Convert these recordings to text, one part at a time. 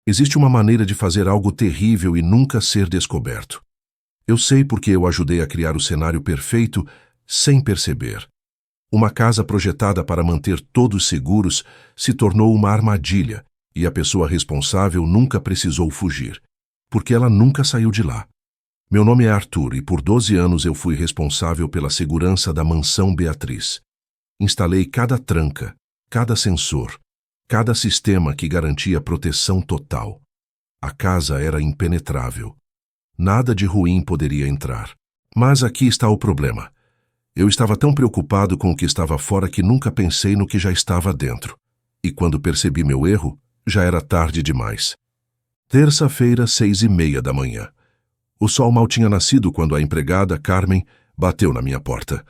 Existe uma maneira de fazer algo terrível e nunca ser descoberto. Eu sei porque eu ajudei a criar o cenário perfeito sem perceber. Uma casa projetada para manter todos seguros se tornou uma armadilha e a pessoa responsável nunca precisou fugir, porque ela nunca saiu de lá. Meu nome é Arthur e por 12 anos eu fui responsável pela segurança da mansão Beatriz. Instalei cada tranca, cada sensor, cada sistema que garantia proteção total. A casa era impenetrável. Nada de ruim poderia entrar. Mas aqui está o problema. Eu estava tão preocupado com o que estava fora que nunca pensei no que já estava dentro. E quando percebi meu erro, já era tarde demais. Terça-feira, 6:30 da manhã. O sol mal tinha nascido quando a empregada, Carmen, bateu na minha porta.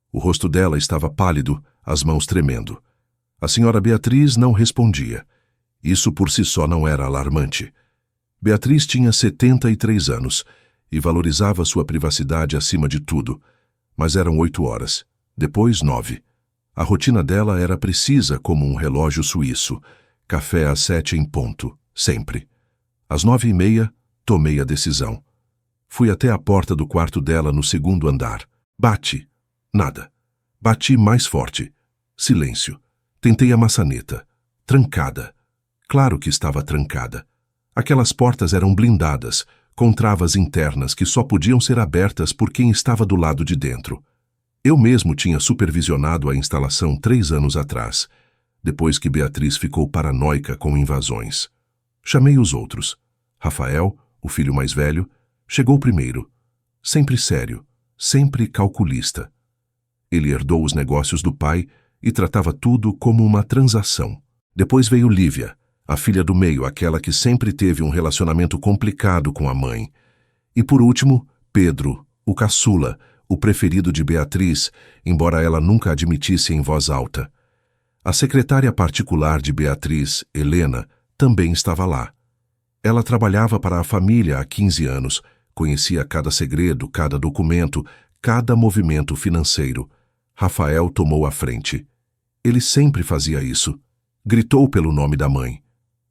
O rosto dela estava pálido, as mãos tremendo. A senhora Beatriz não respondia. Isso por si só não era alarmante. Beatriz tinha 73 anos e valorizava sua privacidade acima de tudo. Mas eram 8 horas, depois 9. A rotina dela era precisa como um relógio suíço. Café às 7 em ponto, sempre. Às 9:30, tomei a decisão. Fui até a porta do quarto dela no segundo andar. Bati. Nada. Bati mais forte. Silêncio. Tentei a maçaneta. Trancada. Claro que estava trancada. Aquelas portas eram blindadas, com travas internas que só podiam ser abertas por quem estava do lado de dentro. Eu mesmo tinha supervisionado a instalação 3 anos atrás, depois que Beatriz ficou paranoica com invasões. Chamei os outros. Rafael, o filho mais velho, chegou primeiro. Sempre sério, sempre calculista. Ele herdou os negócios do pai e tratava tudo como uma transação. Depois veio Lívia, a filha do meio, aquela que sempre teve um relacionamento complicado com a mãe. E por último, Pedro, o caçula, o preferido de Beatriz, embora ela nunca admitisse em voz alta. A secretária particular de Beatriz, Helena, também estava lá. Ela trabalhava para a família há 15 anos, conhecia cada segredo, cada documento, cada movimento financeiro. Rafael tomou a frente. Ele sempre fazia isso. Gritou pelo nome da mãe.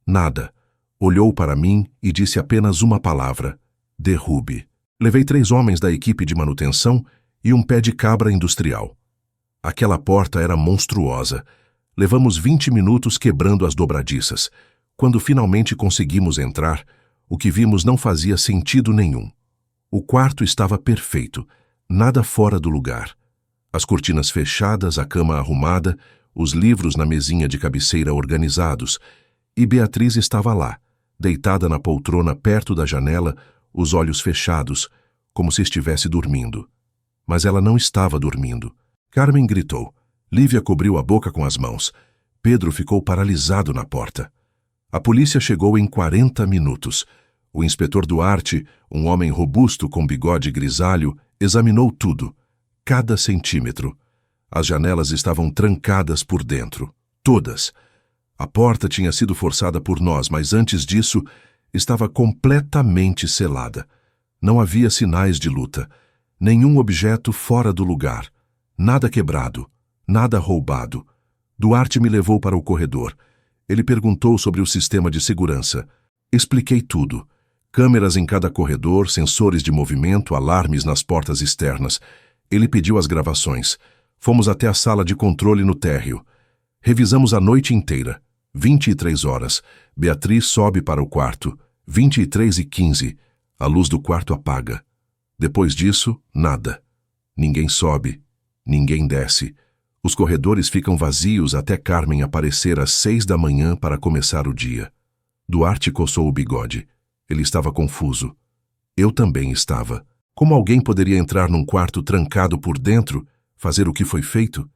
Nada. Olhou para mim e disse apenas uma palavra: derrube. Levei 3 homens da equipe de manutenção e um pé de cabra industrial. Aquela porta era monstruosa. Levamos 20 minutos quebrando as dobradiças. Quando finalmente conseguimos entrar, o que vimos não fazia sentido nenhum. O quarto estava perfeito, nada fora do lugar. As cortinas fechadas, a cama arrumada, os livros na mesinha de cabeceira organizados, e Beatriz estava lá, deitada na poltrona perto da janela, os olhos fechados, como se estivesse dormindo. Mas ela não estava dormindo. Carmen gritou. Lívia cobriu a boca com as mãos. Pedro ficou paralisado na porta. A polícia chegou em 40 minutos. O inspetor Duarte, um homem robusto com bigode grisalho, examinou tudo, cada centímetro. As janelas estavam trancadas por dentro, todas. A porta tinha sido forçada por nós, mas antes disso, estava completamente selada. Não havia sinais de luta, nenhum objeto fora do lugar, nada quebrado, nada roubado. Duarte me levou para o corredor. Ele perguntou sobre o sistema de segurança. Expliquei tudo. Câmeras em cada corredor, sensores de movimento, alarmes nas portas externas. Ele pediu as gravações. Fomos até a sala de controle no térreo. Revisamos a noite inteira. 23 horas. Beatriz sobe para o quarto. 23:15. A luz do quarto apaga. Depois disso, nada. Ninguém sobe. Ninguém desce. Os corredores ficam vazios até Carmen aparecer às 6 da manhã para começar o dia. Duarte coçou o bigode. Ele estava confuso. Eu também estava. Como alguém poderia entrar num quarto trancado por dentro, fazer o que foi feito,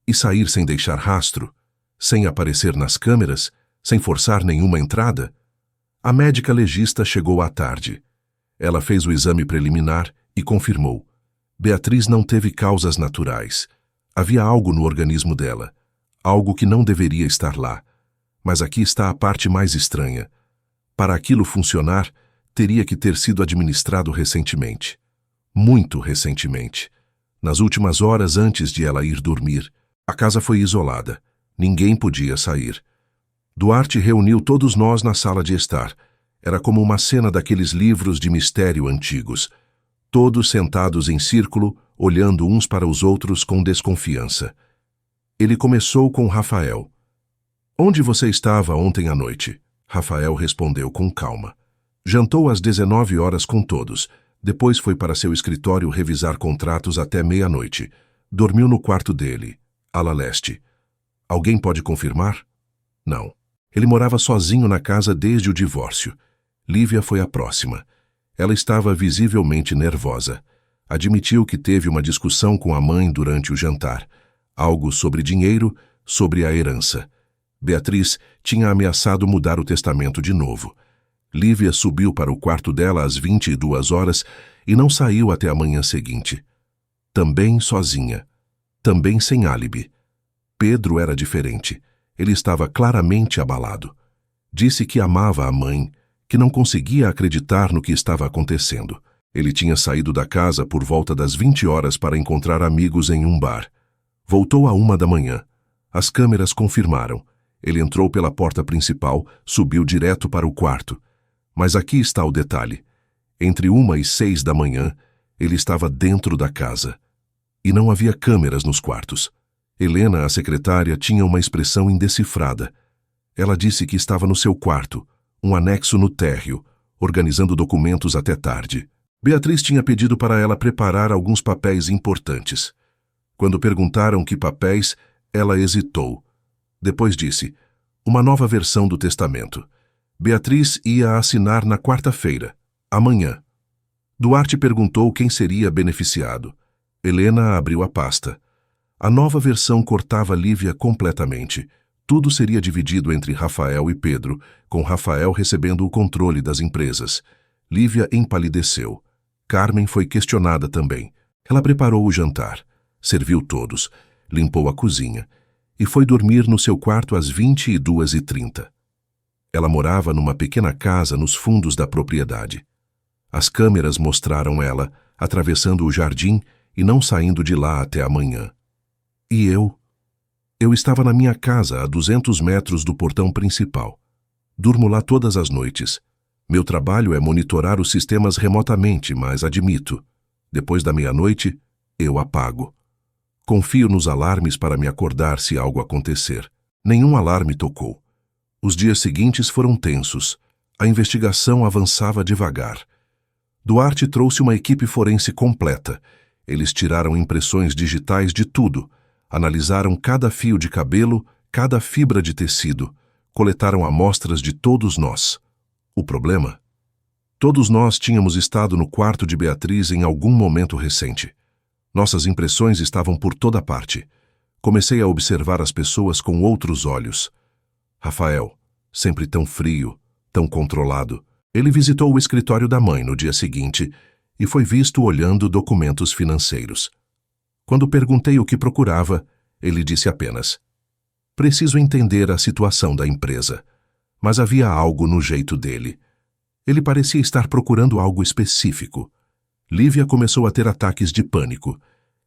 e sair sem deixar rastro, sem aparecer nas câmeras, sem forçar nenhuma entrada? A médica legista chegou à tarde. Ela fez o exame preliminar e confirmou. Beatriz não teve causas naturais. Havia algo no organismo dela, algo que não deveria estar lá. Mas aqui está a parte mais estranha. Para aquilo funcionar, teria que ter sido administrado recentemente. Muito recentemente. Nas últimas horas antes de ela ir dormir, a casa foi isolada. Ninguém podia sair. Duarte reuniu todos nós na sala de estar. Era como uma cena daqueles livros de mistério antigos. Todos sentados em círculo, olhando uns para os outros com desconfiança. Ele começou com Rafael. Onde você estava ontem à noite? Rafael respondeu com calma. Jantou às 19 horas com todos. Depois foi para seu escritório revisar contratos até meia-noite. Dormiu no quarto dele, ala leste. Alguém pode confirmar? Não. Ele morava sozinho na casa desde o divórcio. Lívia foi a próxima. Ela estava visivelmente nervosa. Admitiu que teve uma discussão com a mãe durante o jantar. Algo sobre dinheiro, sobre a herança. Beatriz tinha ameaçado mudar o testamento de novo. Lívia subiu para o quarto dela às 22 horas e não saiu até a manhã seguinte. Também sozinha. Também sem álibi. Pedro era diferente. Ele estava claramente abalado. Disse que amava a mãe, que não conseguia acreditar no que estava acontecendo. Ele tinha saído da casa por volta das 20 horas para encontrar amigos em um bar. Voltou à 1 da manhã. As câmeras confirmaram. Ele entrou pela porta principal, subiu direto para o quarto. Mas aqui está o detalhe. Entre 1 e 6 da manhã, ele estava dentro da casa. E não havia câmeras nos quartos. Helena, a secretária, tinha uma expressão indecifrada. Ela disse que estava no seu quarto, um anexo no térreo, organizando documentos até tarde. Beatriz tinha pedido para ela preparar alguns papéis importantes. Quando perguntaram que papéis, ela hesitou. Depois disse, uma nova versão do testamento. Beatriz ia assinar na quarta-feira, amanhã. Duarte perguntou quem seria beneficiado. Helena abriu a pasta. A nova versão cortava Lívia completamente. Tudo seria dividido entre Rafael e Pedro, com Rafael recebendo o controle das empresas. Lívia empalideceu. Carmen foi questionada também. Ela preparou o jantar, serviu todos, limpou a cozinha e foi dormir no seu quarto às 22h30. Ela morava numa pequena casa nos fundos da propriedade. As câmeras mostraram ela atravessando o jardim e não saindo de lá até amanhã. E eu? Eu estava na minha casa a 200 metros do portão principal. Durmo lá todas as noites. Meu trabalho é monitorar os sistemas remotamente, mas admito, depois da meia-noite, eu apago. Confio nos alarmes para me acordar se algo acontecer. Nenhum alarme tocou. Os dias seguintes foram tensos. A investigação avançava devagar. Duarte trouxe uma equipe forense completa. Eles tiraram impressões digitais de tudo. Analisaram cada fio de cabelo, cada fibra de tecido. Coletaram amostras de todos nós. O problema? Todos nós tínhamos estado no quarto de Beatriz em algum momento recente. Nossas impressões estavam por toda parte. Comecei a observar as pessoas com outros olhos. Rafael, sempre tão frio, tão controlado. Ele visitou o escritório da mãe no dia seguinte e foi visto olhando documentos financeiros. Quando perguntei o que procurava, ele disse apenas: preciso entender a situação da empresa. Mas havia algo no jeito dele. Ele parecia estar procurando algo específico. Lívia começou a ter ataques de pânico.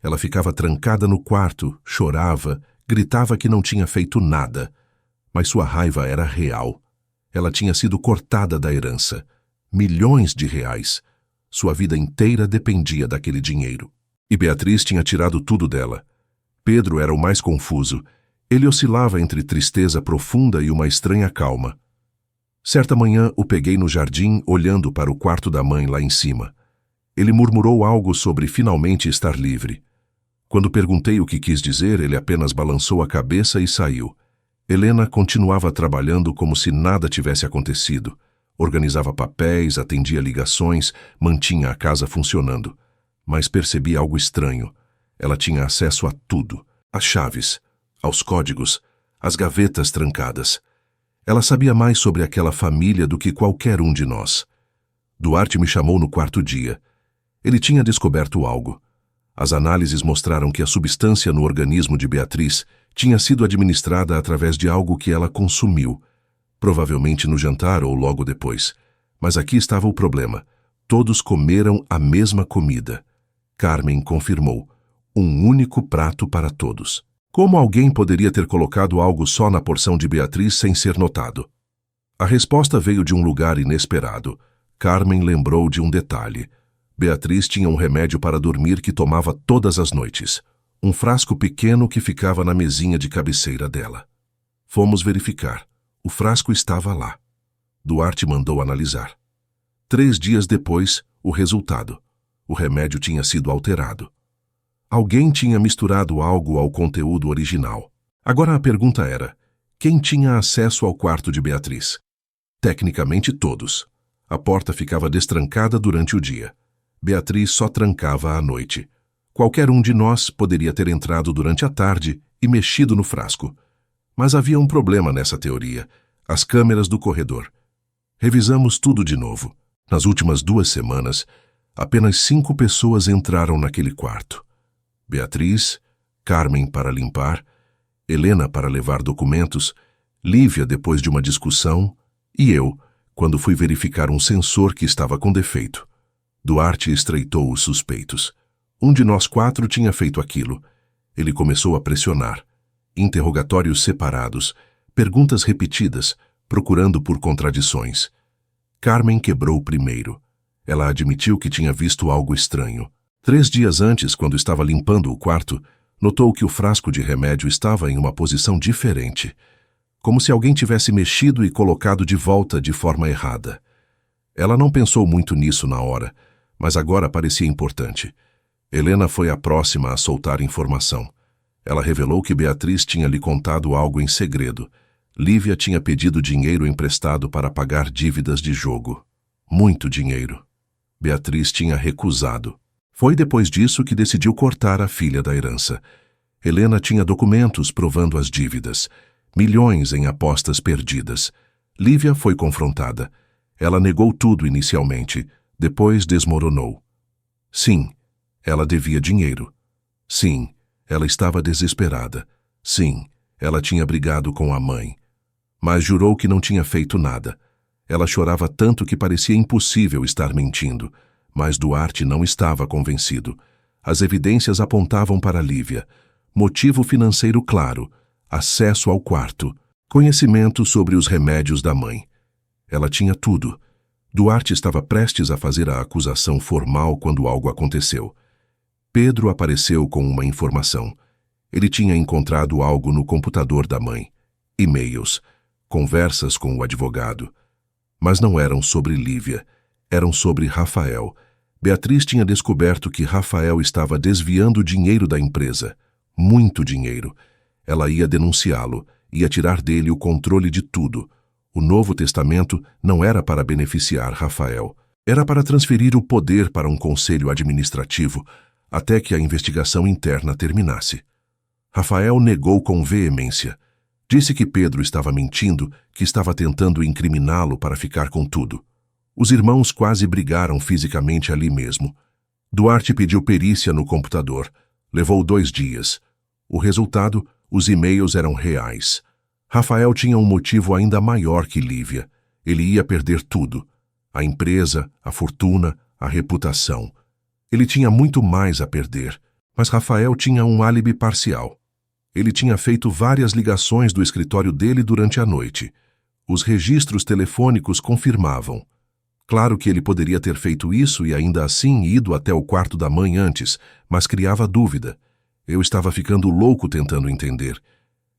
Ela ficava trancada no quarto, chorava, gritava que não tinha feito nada. Mas sua raiva era real. Ela tinha sido cortada da herança. Milhões de reais. Sua vida inteira dependia daquele dinheiro. E Beatriz tinha tirado tudo dela. Pedro era o mais confuso. Ele oscilava entre tristeza profunda e uma estranha calma. Certa manhã o peguei no jardim olhando para o quarto da mãe lá em cima. Ele murmurou algo sobre finalmente estar livre. Quando perguntei o que quis dizer, ele apenas balançou a cabeça e saiu. Helena continuava trabalhando como se nada tivesse acontecido. Organizava papéis, atendia ligações, mantinha a casa funcionando. Mas percebi algo estranho. Ela tinha acesso a tudo. As chaves, aos códigos, às gavetas trancadas. Ela sabia mais sobre aquela família do que qualquer um de nós. Duarte me chamou no quarto dia. Ele tinha descoberto algo. As análises mostraram que a substância no organismo de Beatriz tinha sido administrada através de algo que ela consumiu, provavelmente no jantar ou logo depois. Mas aqui estava o problema. Todos comeram a mesma comida. Carmen confirmou. Um único prato para todos. Como alguém poderia ter colocado algo só na porção de Beatriz sem ser notado? A resposta veio de um lugar inesperado. Carmen lembrou de um detalhe. Beatriz tinha um remédio para dormir que tomava todas as noites. Um frasco pequeno que ficava na mesinha de cabeceira dela. Fomos verificar. O frasco estava lá. Duarte mandou analisar. 3 dias depois, o resultado. O remédio tinha sido alterado. Alguém tinha misturado algo ao conteúdo original. Agora a pergunta era: quem tinha acesso ao quarto de Beatriz? Tecnicamente todos. A porta ficava destrancada durante o dia. Beatriz só trancava à noite. Qualquer um de nós poderia ter entrado durante a tarde e mexido no frasco. Mas havia um problema nessa teoria: as câmeras do corredor. Revisamos tudo de novo. Nas últimas 2 semanas, apenas 5 pessoas entraram naquele quarto. Beatriz, Carmen para limpar, Helena para levar documentos, Lívia depois de uma discussão e eu, quando fui verificar um sensor que estava com defeito. Duarte estreitou os suspeitos. Um de nós 4 tinha feito aquilo. Ele começou a pressionar. Interrogatórios separados, perguntas repetidas, procurando por contradições. Carmen quebrou primeiro. Ela admitiu que tinha visto algo estranho. 3 dias antes, quando estava limpando o quarto, notou que o frasco de remédio estava em uma posição diferente, como se alguém tivesse mexido e colocado de volta de forma errada. Ela não pensou muito nisso na hora, mas agora parecia importante. Helena foi a próxima a soltar informação. Ela revelou que Beatriz tinha lhe contado algo em segredo. Lívia tinha pedido dinheiro emprestado para pagar dívidas de jogo. Muito dinheiro. Beatriz tinha recusado. Foi depois disso que decidiu cortar a filha da herança. Helena tinha documentos provando as dívidas. Milhões em apostas perdidas. Lívia foi confrontada. Ela negou tudo inicialmente, depois desmoronou. Sim, ela devia dinheiro. Sim, ela estava desesperada. Sim, ela tinha brigado com a mãe. Mas jurou que não tinha feito nada. Ela chorava tanto que parecia impossível estar mentindo. Mas Duarte não estava convencido. As evidências apontavam para Lívia. Motivo financeiro claro. Acesso ao quarto. Conhecimento sobre os remédios da mãe. Ela tinha tudo. Duarte estava prestes a fazer a acusação formal quando algo aconteceu. Pedro apareceu com uma informação. Ele tinha encontrado algo no computador da mãe. E-mails. Conversas com o advogado. Mas não eram sobre Lívia. Eram sobre Rafael. Beatriz tinha descoberto que Rafael estava desviando dinheiro da empresa. Muito dinheiro. Ela ia denunciá-lo, ia tirar dele o controle de tudo. O Novo Testamento não era para beneficiar Rafael. Era para transferir o poder para um conselho administrativo, até que a investigação interna terminasse. Rafael negou com veemência. Disse que Pedro estava mentindo, que estava tentando incriminá-lo para ficar com tudo. Os irmãos quase brigaram fisicamente ali mesmo. Duarte pediu perícia no computador. Levou 2 dias. O resultado, os e-mails eram reais. Rafael tinha um motivo ainda maior que Lívia. Ele ia perder tudo. A empresa, a fortuna, a reputação. Ele tinha muito mais a perder, mas Rafael tinha um álibi parcial. Ele tinha feito várias ligações do escritório dele durante a noite. Os registros telefônicos confirmavam. Claro que ele poderia ter feito isso e ainda assim ido até o quarto da mãe antes, mas criava dúvida. Eu estava ficando louco tentando entender.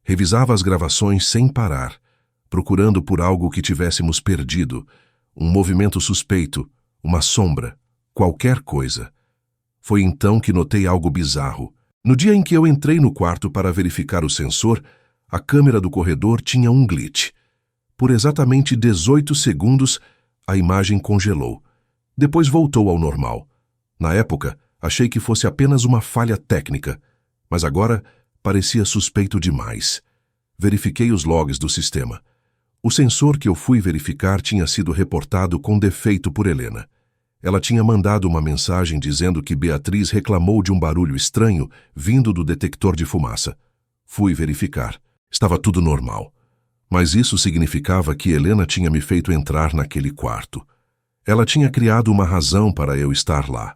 Revisava as gravações sem parar, procurando por algo que tivéssemos perdido, um movimento suspeito, uma sombra, qualquer coisa. Foi então que notei algo bizarro. No dia em que eu entrei no quarto para verificar o sensor, a câmera do corredor tinha um glitch. Por exatamente 18 segundos, a imagem congelou. Depois voltou ao normal. Na época, achei que fosse apenas uma falha técnica, mas agora parecia suspeito demais. Verifiquei os logs do sistema. O sensor que eu fui verificar tinha sido reportado com defeito por Helena. Ela tinha mandado uma mensagem dizendo que Beatriz reclamou de um barulho estranho vindo do detector de fumaça. Fui verificar. Estava tudo normal. Mas isso significava que Helena tinha me feito entrar naquele quarto. Ela tinha criado uma razão para eu estar lá.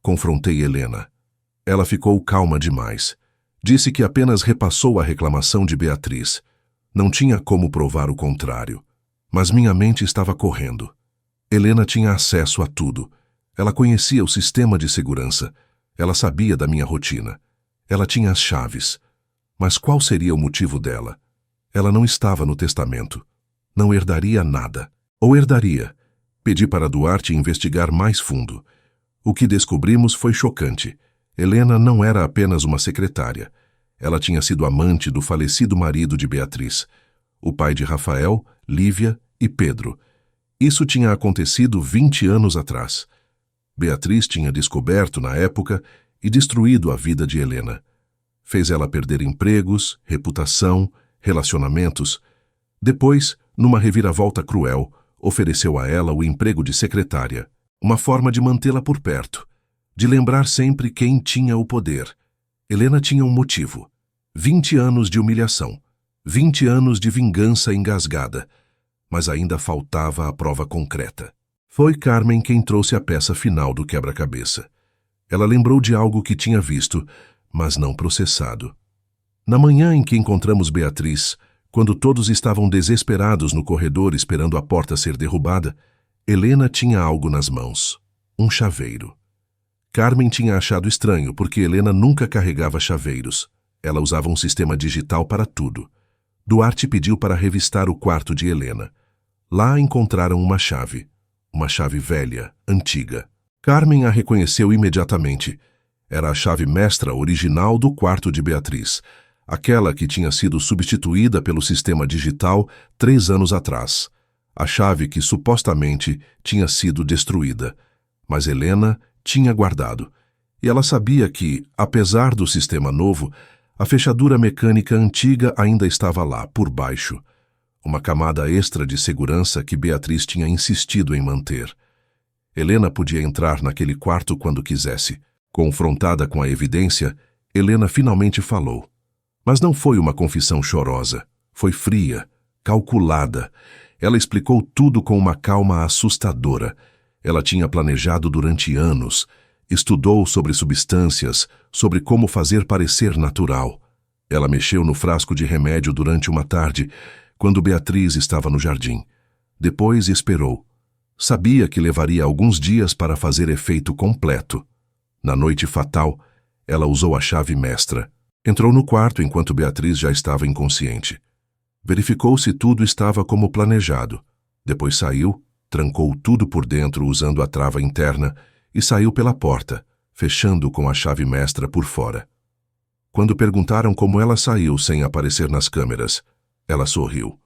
Confrontei Helena. Ela ficou calma demais. Disse que apenas repassou a reclamação de Beatriz. Não tinha como provar o contrário. Mas minha mente estava correndo. Helena tinha acesso a tudo. Ela conhecia o sistema de segurança. Ela sabia da minha rotina. Ela tinha as chaves. Mas qual seria o motivo dela? Ela não estava no testamento. Não herdaria nada. Ou herdaria? Pedi para Duarte investigar mais fundo. O que descobrimos foi chocante. Helena não era apenas uma secretária. Ela tinha sido amante do falecido marido de Beatriz, o pai de Rafael, Lívia e Pedro. Isso tinha acontecido 20 anos atrás. Beatriz tinha descoberto na época e destruído a vida de Helena. Fez ela perder empregos, reputação, relacionamentos. Depois, numa reviravolta cruel, ofereceu a ela o emprego de secretária, uma forma de mantê-la por perto, de lembrar sempre quem tinha o poder. Helena tinha um motivo. 20 anos de humilhação, 20 anos de vingança engasgada, mas ainda faltava a prova concreta. Foi Carmen quem trouxe a peça final do quebra-cabeça. Ela lembrou de algo que tinha visto, mas não processado. Na manhã em que encontramos Beatriz, quando todos estavam desesperados no corredor esperando a porta ser derrubada, Helena tinha algo nas mãos, um chaveiro. Carmen tinha achado estranho porque Helena nunca carregava chaveiros. Ela usava um sistema digital para tudo. Duarte pediu para revistar o quarto de Helena. Lá encontraram uma chave velha, antiga. Carmen a reconheceu imediatamente. Era a chave mestra original do quarto de Beatriz, aquela que tinha sido substituída pelo sistema digital 3 anos atrás. A chave que supostamente tinha sido destruída. Mas Helena tinha guardado. E ela sabia que, apesar do sistema novo, a fechadura mecânica antiga ainda estava lá, por baixo. Uma camada extra de segurança que Beatriz tinha insistido em manter. Helena podia entrar naquele quarto quando quisesse. Confrontada com a evidência, Helena finalmente falou. Mas não foi uma confissão chorosa. Foi fria, calculada. Ela explicou tudo com uma calma assustadora. Ela tinha planejado durante anos. Estudou sobre substâncias, sobre como fazer parecer natural. Ela mexeu no frasco de remédio durante uma tarde, quando Beatriz estava no jardim. Depois esperou. Sabia que levaria alguns dias para fazer efeito completo. Na noite fatal, ela usou a chave mestra. Entrou no quarto enquanto Beatriz já estava inconsciente. Verificou se tudo estava como planejado. Depois saiu, trancou tudo por dentro usando a trava interna e saiu pela porta, fechando com a chave mestra por fora. Quando perguntaram como ela saiu sem aparecer nas câmeras, ela sorriu.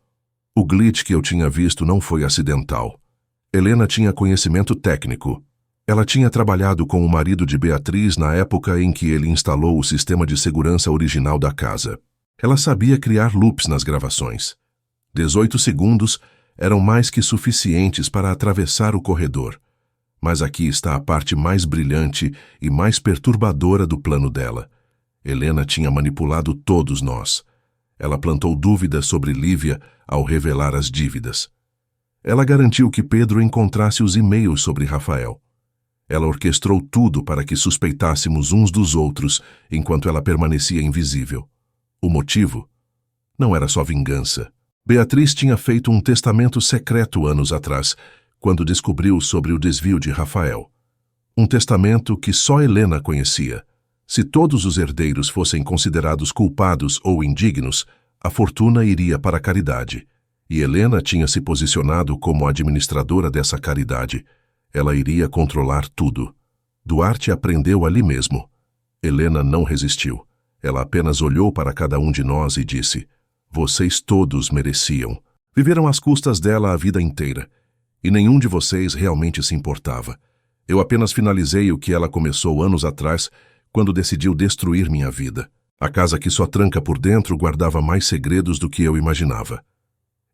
O glitch que eu tinha visto não foi acidental. Helena tinha conhecimento técnico. Ela tinha trabalhado com o marido de Beatriz na época em que ele instalou o sistema de segurança original da casa. Ela sabia criar loops nas gravações. 18 segundos eram mais que suficientes para atravessar o corredor. Mas aqui está a parte mais brilhante e mais perturbadora do plano dela. Helena tinha manipulado todos nós. Ela plantou dúvidas sobre Lívia ao revelar as dívidas. Ela garantiu que Pedro encontrasse os e-mails sobre Rafael. Ela orquestrou tudo para que suspeitássemos uns dos outros enquanto ela permanecia invisível. O motivo? Não era só vingança. Beatriz tinha feito um testamento secreto anos atrás, quando descobriu sobre o desvio de Rafael. Um testamento que só Helena conhecia. Se todos os herdeiros fossem considerados culpados ou indignos, a fortuna iria para a caridade. E Helena tinha se posicionado como administradora dessa caridade. Ela iria controlar tudo. Duarte aprendeu ali mesmo. Helena não resistiu. Ela apenas olhou para cada um de nós e disse: "Vocês todos mereciam." Viveram às custas dela a vida inteira. E nenhum de vocês realmente se importava. Eu apenas finalizei o que ela começou anos atrás, quando decidiu destruir minha vida. A casa que só tranca por dentro guardava mais segredos do que eu imaginava.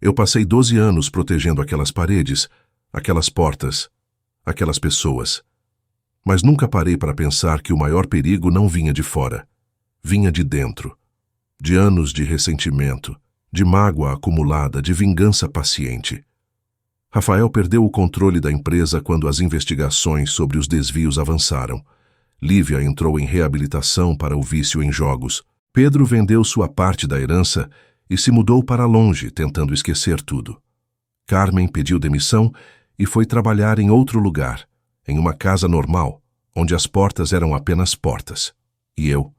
Eu passei 12 anos protegendo aquelas paredes, aquelas portas, aquelas pessoas. Mas nunca parei para pensar que o maior perigo não vinha de fora. Vinha de dentro. De anos de ressentimento, de mágoa acumulada, de vingança paciente. Rafael perdeu o controle da empresa quando as investigações sobre os desvios avançaram. Lívia entrou em reabilitação para o vício em jogos. Pedro vendeu sua parte da herança e se mudou para longe, tentando esquecer tudo. Carmen pediu demissão e foi trabalhar em outro lugar, em uma casa normal, onde as portas eram apenas portas. E eu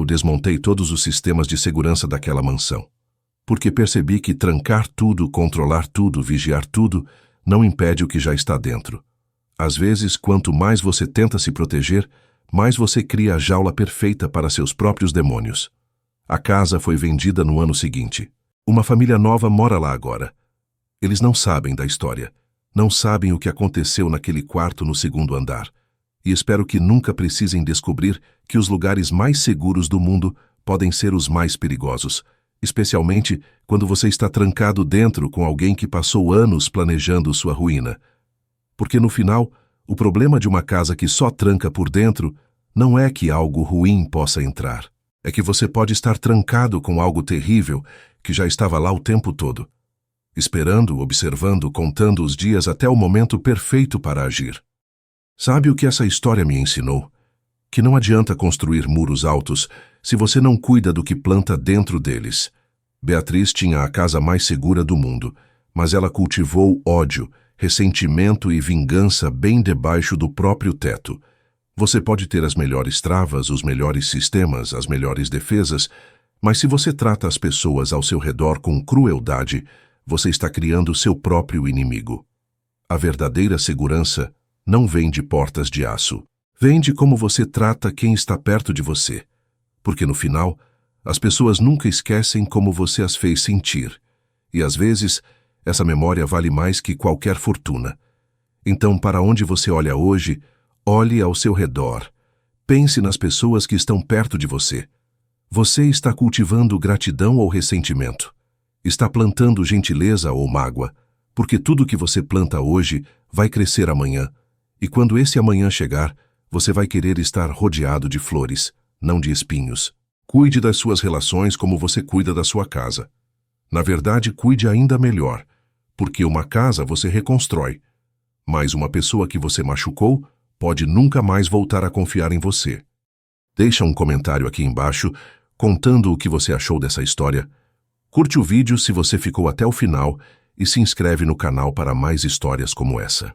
desmontei todos os sistemas de segurança daquela mansão, porque percebi que trancar tudo, controlar tudo, vigiar tudo, não impede o que já está dentro. Às vezes, quanto mais você tenta se proteger, mais você cria a jaula perfeita para seus próprios demônios. A casa foi vendida no ano seguinte. Uma família nova mora lá agora. Eles não sabem da história, não sabem o que aconteceu naquele quarto no segundo andar. E espero que nunca precisem descobrir que os lugares mais seguros do mundo podem ser os mais perigosos, especialmente quando você está trancado dentro com alguém que passou anos planejando sua ruína. Porque no final, o problema de uma casa que só tranca por dentro não é que algo ruim possa entrar. É que você pode estar trancado com algo terrível que já estava lá o tempo todo, esperando, observando, contando os dias até o momento perfeito para agir. Sabe o que essa história me ensinou? Que não adianta construir muros altos se você não cuida do que planta dentro deles. Beatriz tinha a casa mais segura do mundo, mas ela cultivou ódio, ressentimento e vingança bem debaixo do próprio teto. Você pode ter as melhores travas, os melhores sistemas, as melhores defesas, mas se você trata as pessoas ao seu redor com crueldade, você está criando seu próprio inimigo. A verdadeira segurança não vem de portas de aço. Vem de como você trata quem está perto de você. Porque no final, as pessoas nunca esquecem como você as fez sentir. E às vezes, essa memória vale mais que qualquer fortuna. Então, para onde você olha hoje, olhe ao seu redor. Pense nas pessoas que estão perto de você. Você está cultivando gratidão ou ressentimento? Está plantando gentileza ou mágoa? Porque tudo que você planta hoje vai crescer amanhã. E quando esse amanhã chegar, você vai querer estar rodeado de flores, não de espinhos. Cuide das suas relações como você cuida da sua casa. Na verdade, cuide ainda melhor, porque uma casa você reconstrói, mas uma pessoa que você machucou pode nunca mais voltar a confiar em você. Deixa um comentário aqui embaixo contando o que você achou dessa história. Curte o vídeo se você ficou até o final e se inscreve no canal para mais histórias como essa.